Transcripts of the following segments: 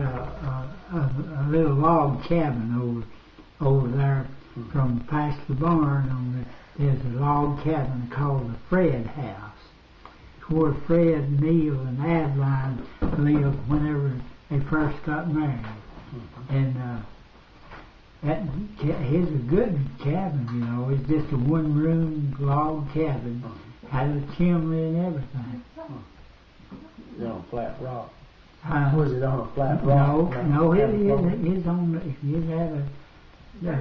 a little log cabin over there from past the barn. There's a log cabin called the Fred House. It's where Fred, Neil, and Adeline lived whenever they first got married. And it's a good cabin, you know. It's just a one-room log cabin. Had a chimney and everything. Is it on a flat rock? Was it on a flat rock? No, it is on. It had a. No,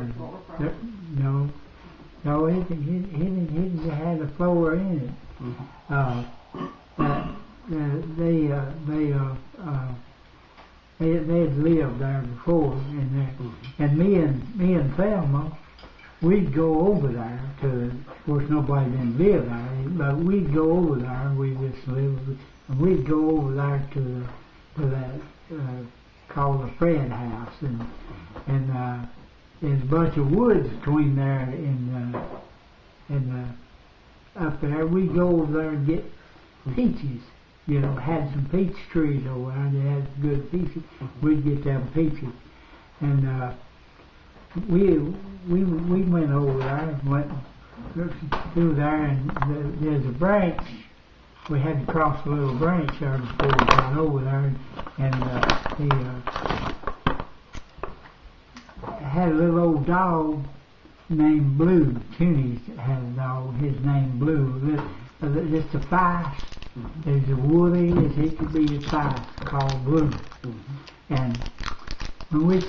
it had a floor in it. They had lived there before, and me and Thelma, we'd go over there to. Of course, nobody didn't live there, but we'd go over there. We just lived, and we'd go over there to that called the Fred House, and there's a bunch of woods between there and up there. We'd go over there and get peaches. You know, had some peach trees over there. They had good peaches. We'd get them peaches, and we went over there and went through there, and there's a branch. We had to cross a little branch there before we got over there, and had a little old dog named Blue. Tunney had a dog. His name Blue. Just a Feist. There's a woolly as he could be a Feist called Blue. And when we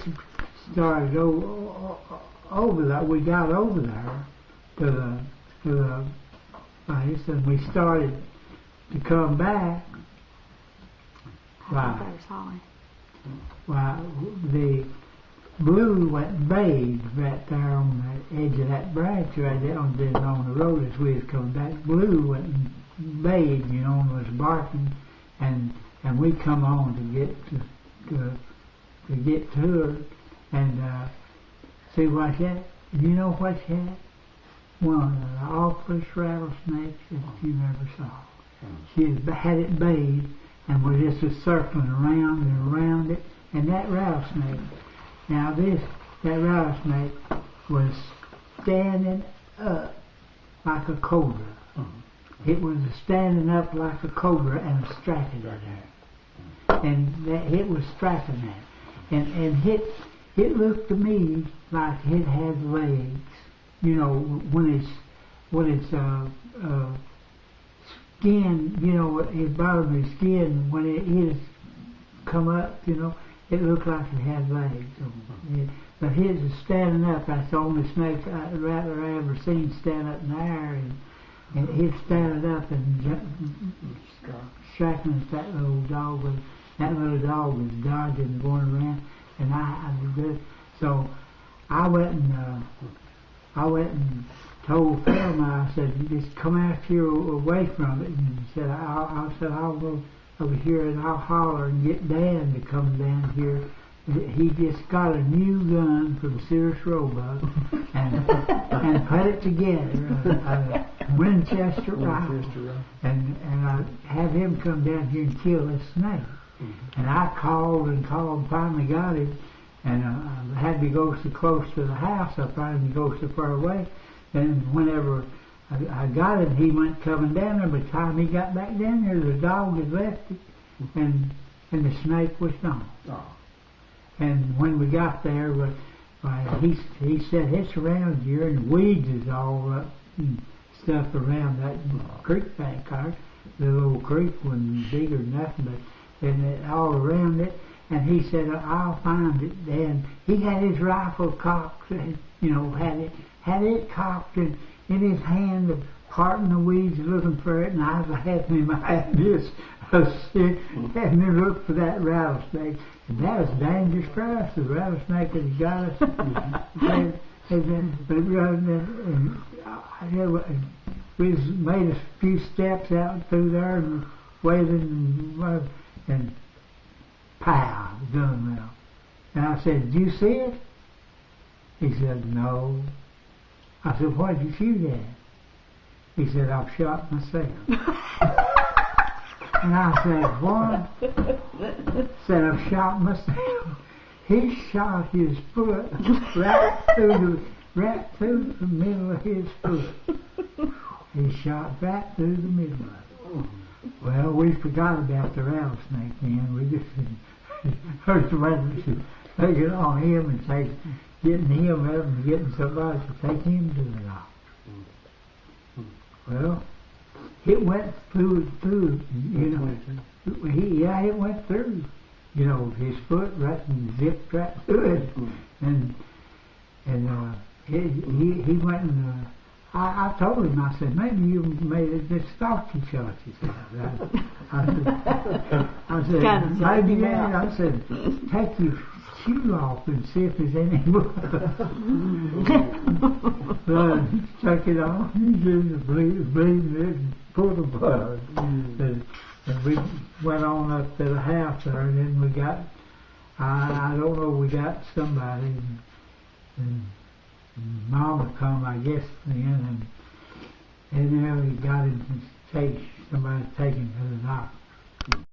started over that, we got over there to the place, and we started to come back. The Blue went and bathed right there on the edge of that branch right there on the road as we was coming back. Blue went and bathed, you know, and was barking, and we come on to get to her and see what she had. You know what she had? One of the awfulest rattlesnakes that you ever saw. She had it bathed and was just circling around and around it, and that rattlesnake. Now that rattlesnake was standing up like a cobra. It was standing up like a cobra and striking at her. And it was striking at her. And it looked to me like it had legs. You know, when its skin, you know, it bottom of its skin, when it come up, you know, it looked like it had legs. But his is standing up. That's the only snake Rattler I ever seen stand up in the air, and he's standing up and striking at that little dog. That little dog was dodging and going around, and I was good. So I went and told Thelma. I said, "Just come out here away from it." And he said, "I'll go over here and I'll holler and get Dan to come down here." He just got a new gun from Sears and Roebuck and put it together, a Winchester rifle, and I have him come down here and kill this snake. And I called and finally got him, and I had to go so close to the house. I finally go so far away. Then whenever I got him, he went coming down there. By the time he got back down there, the dog had left it, and the snake was gone. And when we got there, he said, "It's around here, and weeds is all up and stuff around that creek bank there. The little creek wasn't big or nothing, but all around it." And he said, "I'll find it." And he had his rifle cocked, you know, had it cocked in his hand, parting the weeds, looking for it. And I had in my hand this stick, and then look for that rattlesnake. And that was dangerous for us. The rattlesnake had got us. We made a few steps out through there and waited and pow, gun went off. And I said, "Did you see it?" He said, "No." I said, "What did you shoot at?" He said, "I've shot myself." And I said, what? Said, I've shot myself. He shot his foot right through the middle of his foot. He shot right through the middle of it. Well, we forgot about the rattlesnake then. We just heard the rattlers take it on him and say, getting him up and getting somebody to take him to the doctor. Well, it went through, you know. It went through, you know, his foot right and zipped right through it. And he went and I told him, I said, maybe you made it just stalky shot yourself. I said, maybe I said, take your shoe off and see if there's any blood. So I took it off, and just bleeding and pulled the blood. And we went on up to the house there, and then we got, I don't know, we got somebody, and Mama come, I guess, then, and then we got him to somebody take him to the doctor.